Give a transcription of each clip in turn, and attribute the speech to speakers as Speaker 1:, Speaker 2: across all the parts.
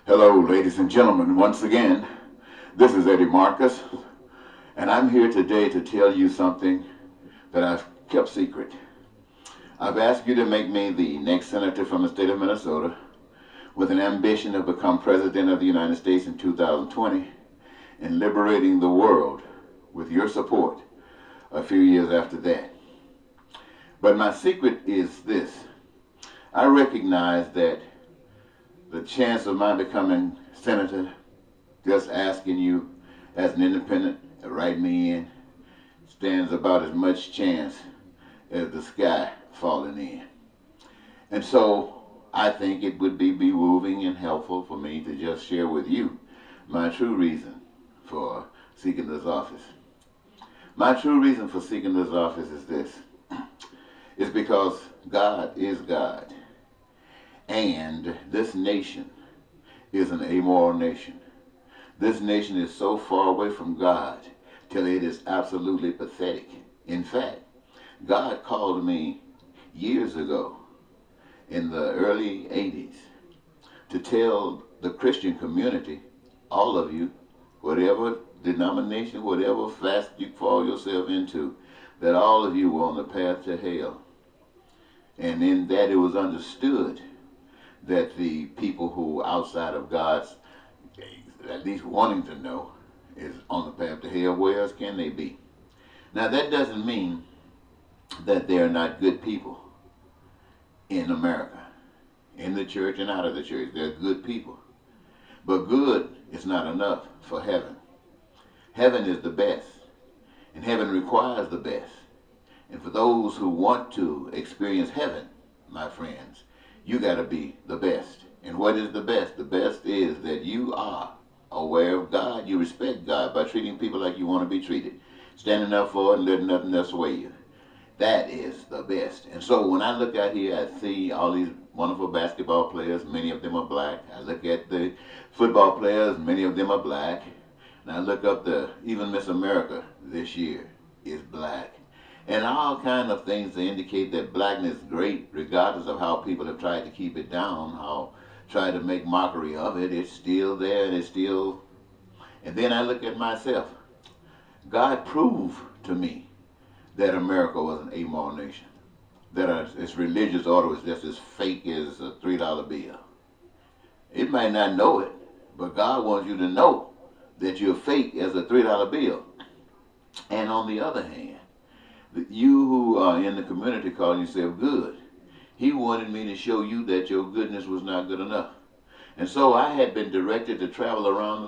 Speaker 1: Hello, ladies and gentlemen, once again. This is Eddie Marcus, and I'm here today to tell you something that I've kept secret. I've asked you to make me the next senator from the state of Minnesota with an ambition to become president of the United States in 2020 and liberating the world with your support a few years after that. But my secret is this. I recognize that the chance of my becoming senator, just asking you as an independent to write me in, stands about as much chance as the sky falling in. And so I think it would be moving and helpful for me to just share with you my true reason for seeking this office. My true reason for seeking this office is this. It's because God is God. And this nation is an amoral nation. This nation is so far away from God till it is absolutely pathetic. In fact, God called me years ago in the early 80s to tell the Christian community, all of you, whatever denomination, whatever fast you fall yourself into, that all of you were on the path to hell. And in that it was understood that the people who outside of God's, at least wanting to know, is on the path to hell. Where else can they be? Now that doesn't mean that they are not good people in America, in the church and out of the church. They're good people. But good is not enough for heaven. Heaven is the best, and heaven requires the best. And for those who want to experience heaven, my friends, you got to be the best. And what is the best? The best is that you are aware of God. You respect God by treating people like you want to be treated. Standing up for it and letting nothing else sway you. That is the best. And so when I look out here, I see all these wonderful basketball players. Many of them are black. I look at the football players. Many of them are black. And I look up even Miss America this year is black. And all kind of things to indicate that blackness is great, regardless of how people have tried to keep it down, how tried to make mockery of it. It's still there, and it's still. And then I look at myself. God proved to me that America was an amoral nation, that its religious order was just as fake as a $3 bill. It might not know it, but God wants you to know that you're fake as a $3 bill. And on the other hand, you who are in the community calling yourself good, he wanted me to show you that your goodness was not good enough. And so I had been directed to travel around,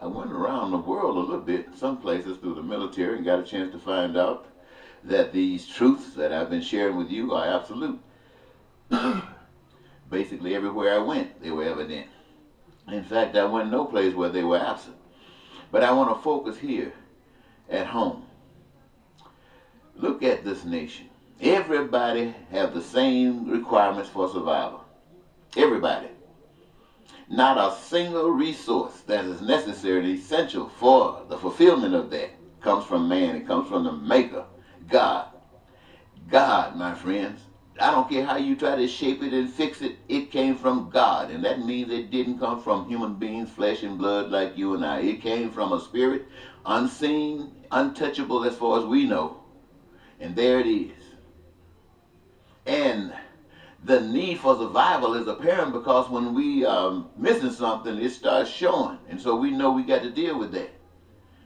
Speaker 1: I went around the world a little bit, some places through the military, and got a chance to find out that these truths that I've been sharing with you are absolute. Basically everywhere I went, they were evident. In fact, I went no place where they were absent. But I want to focus here at home. Look at this nation. Everybody have the same requirements for survival. Everybody. Not a single resource that is necessarily essential for the fulfillment of that comes from man. It comes from the maker, God. God, my friends. I don't care how you try to shape it and fix it. It came from God. And that means it didn't come from human beings, flesh and blood like you and I. It came from a spirit, unseen, untouchable as far as we know. And there it is. And the need for survival is apparent because when we are missing something, it starts showing. And so we know we got to deal with that.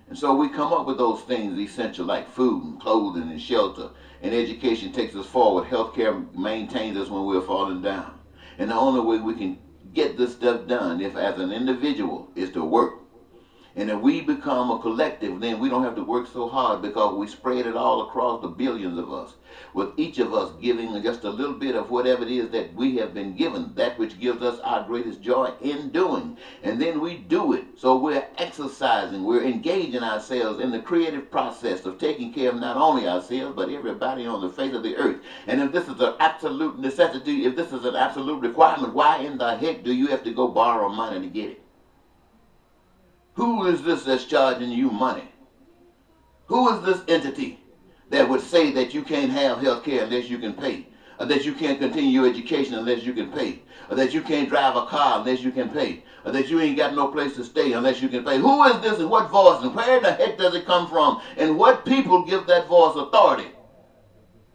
Speaker 1: And so we come up with those things essential like food and clothing and shelter. And education takes us forward. Healthcare maintains us when we're falling down. And the only way we can get this stuff done, if as an individual, is to work. And if we become a collective, then we don't have to work so hard because we spread it all across the billions of us, with each of us giving just a little bit of whatever it is that we have been given, that which gives us our greatest joy in doing. And then we do it. So we're exercising, we're engaging ourselves in the creative process of taking care of not only ourselves, but everybody on the face of the earth. And if this is an absolute necessity, if this is an absolute requirement, why in the heck do you have to go borrow money to get it? Who is this that's charging you money? Who is this entity that would say that you can't have health care unless you can pay or that you can't continue your education unless you can pay, or that you can't drive a car unless you can pay, or that you ain't got no place to stay unless you can pay. Who is this and what voice and where the heck does it come from? And what people give that voice authority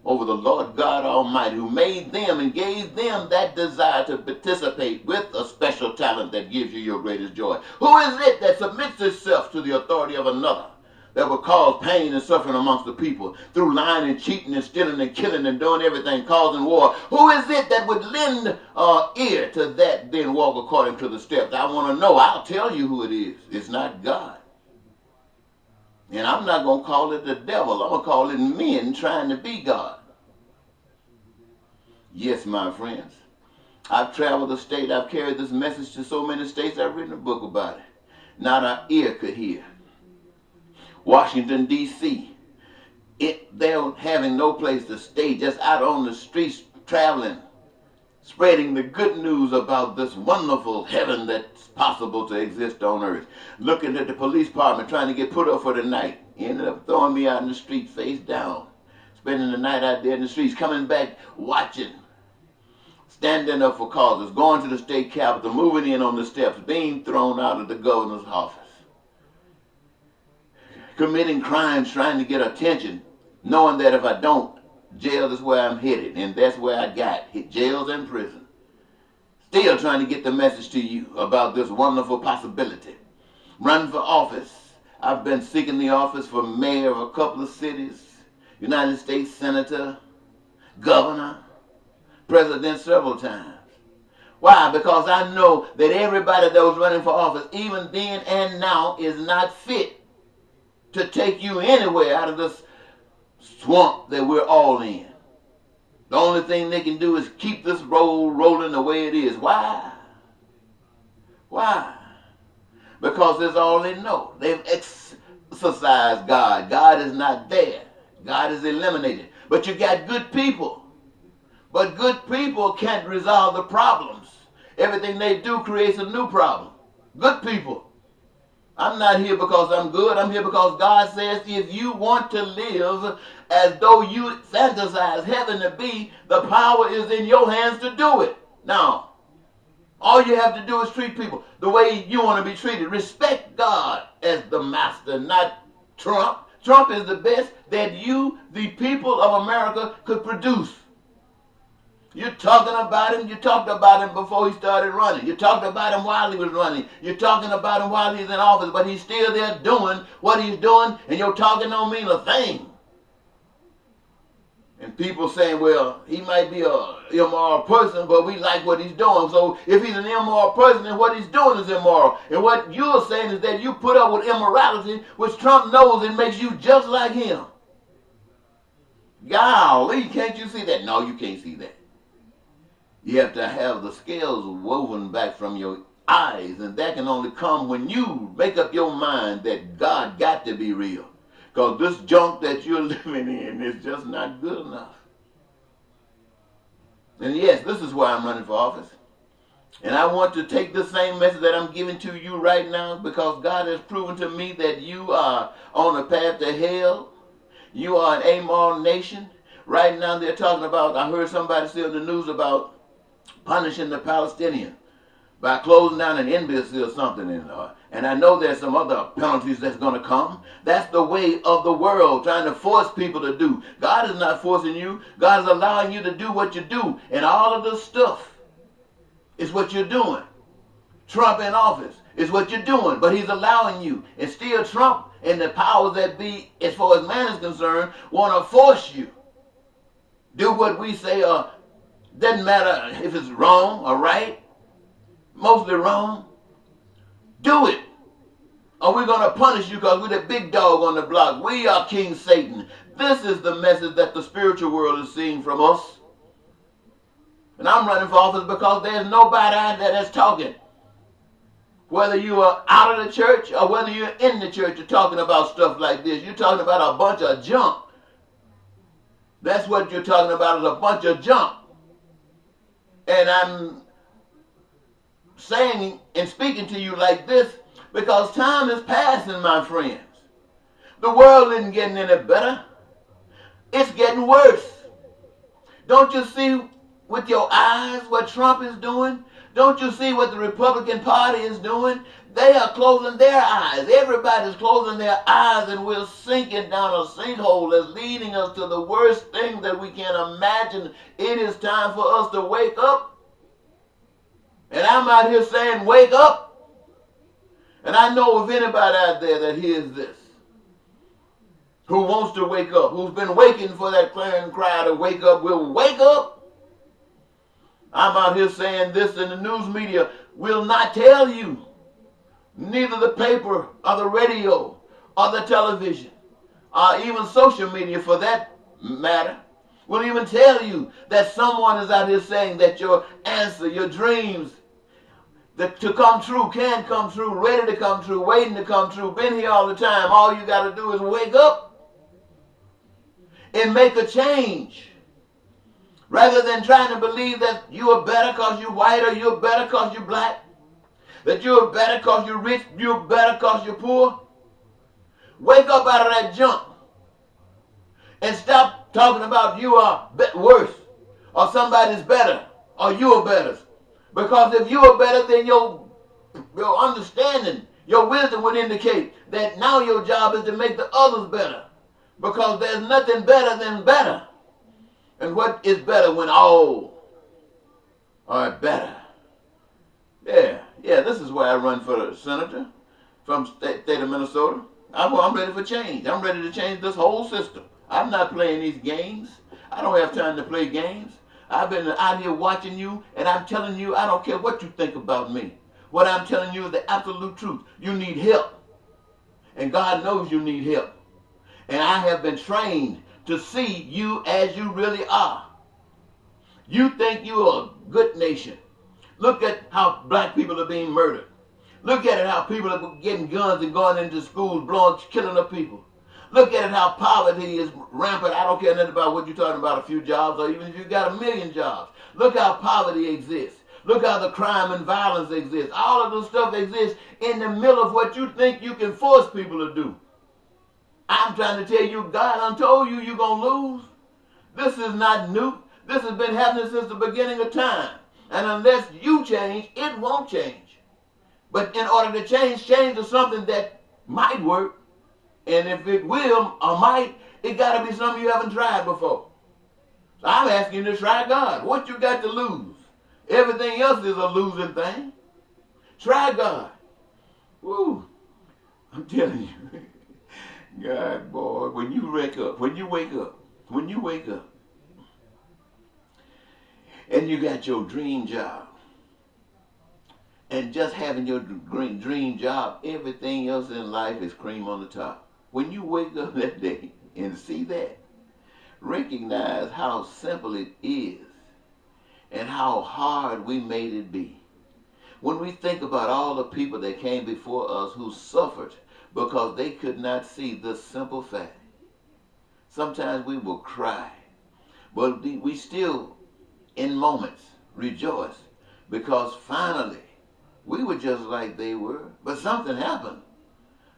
Speaker 1: over the Lord God Almighty, who made them and gave them that desire to participate with a special talent that gives you your greatest joy? Who is it that submits itself to the authority of another that will cause pain and suffering amongst the people through lying and cheating and stealing and killing and doing everything, causing war? Who is it that would lend ear to that, then walk according to the steps? I want to know. I'll tell you who it is. It's not God. And I'm not going to call it the devil. I'm going to call it men trying to be God. Yes, my friends. I've traveled the state. I've carried this message to so many states. I've written a book about it. Not an ear could hear. Washington, D.C. They're having no place to stay, just out on the streets traveling, spreading the good news about this wonderful heaven that's possible to exist on earth. Looking at the police department trying to get put up for the night. Ended up throwing me out in the street face down. Spending the night out there in the streets, coming back, watching, standing up for causes, going to the state capitol, moving in on the steps, being thrown out of the governor's office. Committing crimes, trying to get attention, knowing that if I don't, jail is where I'm headed, and that's where I got hit, jails and prison. Still trying to get the message to you about this wonderful possibility. Running for office. I've been seeking the office for mayor of a couple of cities, United States senator, governor, president several times. Why? Because I know that everybody that was running for office, even then and now, is not fit to take you anywhere out of this swamp that we're all in. The only thing they can do is keep this road rolling the way it is. Why? Why? Because that's all they know. They've exorcised God. God is not there. God is eliminated. But you got good people. But good people can't resolve the problems. Everything they do creates a new problem. Good people. I'm not here because I'm good. I'm here because God says if you want to live as though you fantasize heaven to be, the power is in your hands to do it. Now, all you have to do is treat people the way you want to be treated. Respect God as the master, not Trump. Trump is the best that you, the people of America, could produce. You're talking about him. You talked about him before he started running. You talked about him while he was running. You're talking about him while he's in office, but he's still there doing what he's doing, and your talking don't mean a thing. And people saying, well, he might be an immoral person, but we like what he's doing. So if he's an immoral person, then what he's doing is immoral. And what you're saying is that you put up with immorality, which Trump knows it makes you just like him. Golly, can't you see that? No, you can't see that. You have to have the scales woven back from your eyes, and that can only come when you make up your mind that God got to be real. Because this junk that you're living in is just not good enough. And yes, this is why I'm running for office. And I want to take the same message that I'm giving to you right now, because God has proven to me that you are on the path to hell. You are an amoral nation. Right now they're talking about, I heard somebody say on the news about punishing the Palestinians by closing down an embassy or something. And I know there's some other penalties that's going to come. That's the way of the world, trying to force people to do. God is not forcing you. God is allowing you to do what you do. And all of this stuff is what you're doing. Trump in office is what you're doing. But he's allowing you. And still Trump and the powers that be, as far as man is concerned, want to force you. Do what we say, doesn't matter if it's wrong or right, mostly wrong. Do it. Or we're going to punish you because we're the big dog on the block. We are King Satan. This is the message that the spiritual world is seeing from us. And I'm running for office because there's nobody out there that's talking. Whether you are out of the church or whether you're in the church, you're talking about stuff like this. You're talking about a bunch of junk. That's what you're talking about, is a bunch of junk. And I'm saying and speaking to you like this because time is passing, my friends. The world isn't getting any better. It's getting worse. Don't you see with your eyes what Trump is doing? Don't you see what the Republican Party is doing? They are closing their eyes. Everybody's closing their eyes, and we're sinking down a sinkhole that's leading us to the worst thing that we can imagine. It is time for us to wake up. And I'm out here saying, wake up. And I know of anybody out there that hears this, who wants to wake up, who's been waiting for that clarion cry to wake up, will wake up. I'm out here saying this, and the news media will not tell you. Neither the paper or the radio or the television or even social media for that matter will even tell you that someone is out here saying that your answer, your dreams that to come true, can come true, ready to come true, waiting to come true, been here all the time. All you got to do is wake up and make a change. Rather than trying to believe that you are better because you're white or you're better because you're black, that you're better because you're rich, you're better because you're poor. Wake up out of that junk and stop talking about you are worse or somebody's better or you're better. Because if you are better, then your understanding, your wisdom would indicate that now your job is to make the others better. Because there's nothing better than better. And what is better when all are better? Yeah, this is why I run for senator from state of Minnesota. I'm ready for change. I'm ready to change this whole system. I'm not playing these games. I don't have time to play games. I've been out here watching you, and I'm telling you, I don't care what you think about me. What I'm telling you is the absolute truth. You need help. And God knows you need help. And I have been trained to see you as you really are. You think you're a good nation. Look at how black people are being murdered. Look at it, how people are getting guns and going into schools, killing up people. Look at it, how poverty is rampant. I don't care nothing about what you're talking about, a few jobs, or even if you got 1 million jobs. Look how poverty exists. Look how the crime and violence exists. All of this stuff exists in the middle of what you think you can force people to do. I'm trying to tell you, God done told you you're going to lose. This is not new. This has been happening since the beginning of time. And unless you change, it won't change. But in order to change to something that might work. And if it will or might, it got to be something you haven't tried before. So I'm asking you to try God. What you got to lose? Everything else is a losing thing. Try God. Woo. I'm telling you. God, boy, when you wake up, and you got your dream job, and just having your dream job, everything else in life is cream on the top. When you wake up that day and see that, recognize how simple it is and how hard we made it be. When we think about all the people that came before us who suffered because they could not see this simple fact, sometimes we will cry, but we still, in moments, rejoice because finally we were just like they were, but something happened.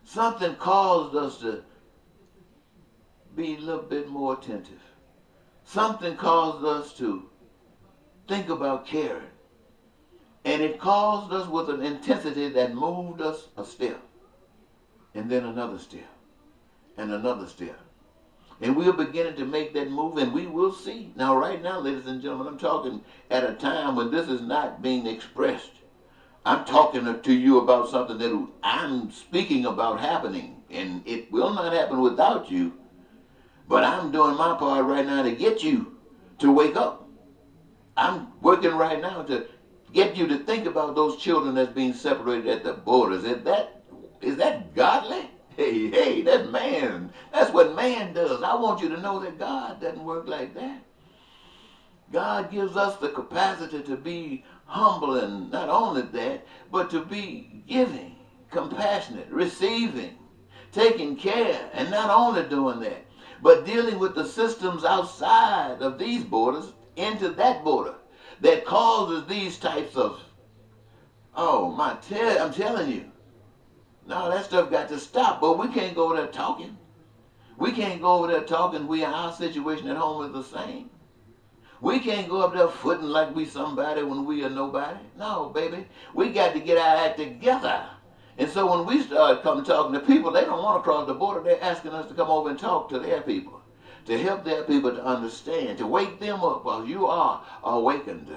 Speaker 1: Something caused us to be a little bit more attentive. Something caused us to think about caring. And it caused us with an intensity that moved us a step. And then another step. And another step. And we're beginning to make that move, and we will see. Now, right now, ladies and gentlemen, I'm talking at a time when this is not being expressed. I'm talking to you about something that I'm speaking about happening, and it will not happen without you. But I'm doing my part right now to get you to wake up. I'm working right now to get you to think about those children that's being separated at the borders. Is that godly? Hey, that's man. That's what man does. I want you to know that God doesn't work like that. God gives us the capacity to be humble, and not only that, but to be giving, compassionate, receiving, taking care, and not only doing that, but dealing with the systems outside of these borders into that border that causes these types of, I'm telling you, no, that stuff got to stop. But we can't go over there talking. We can't go over there talking. Our situation at home is the same. We can't go up there footing like we somebody when we are nobody. No, baby. We got to get our act together. And so when we start come talking to people, they don't want to cross the border. They're asking us to come over and talk to their people, to help their people to understand, to wake them up while you are awakened.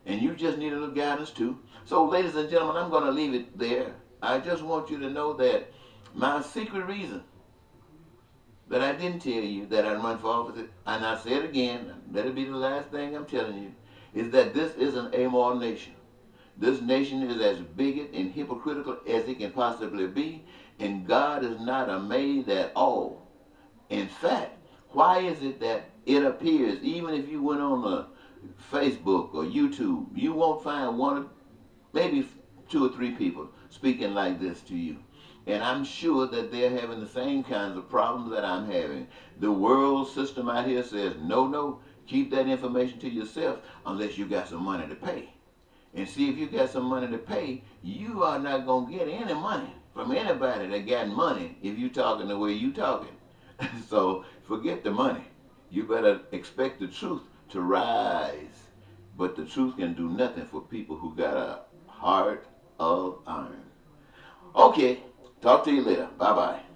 Speaker 1: And you just need a little guidance too. So, ladies and gentlemen, I'm going to leave it there. I just want you to know that my secret reason that I didn't tell you that I run for office, and I say it again, let it be the last thing I'm telling you, is that this is an amoral nation. This nation is as bigot and hypocritical as it can possibly be, and God is not amazed at all. In fact, why is it that it appears, even if you went on Facebook or YouTube, you won't find one, maybe 2 or 3 people speaking like this to you? And I'm sure that they're having the same kinds of problems that I'm having. The world system out here says, no, no, keep that information to yourself unless you got some money to pay. And see, if you got some money to pay, you are not going to get any money from anybody that got money if you talking the way you talking. So forget the money. You better expect the truth to rise. But the truth can do nothing for people who got a heart of iron. Okay. Talk to you later. Bye-bye.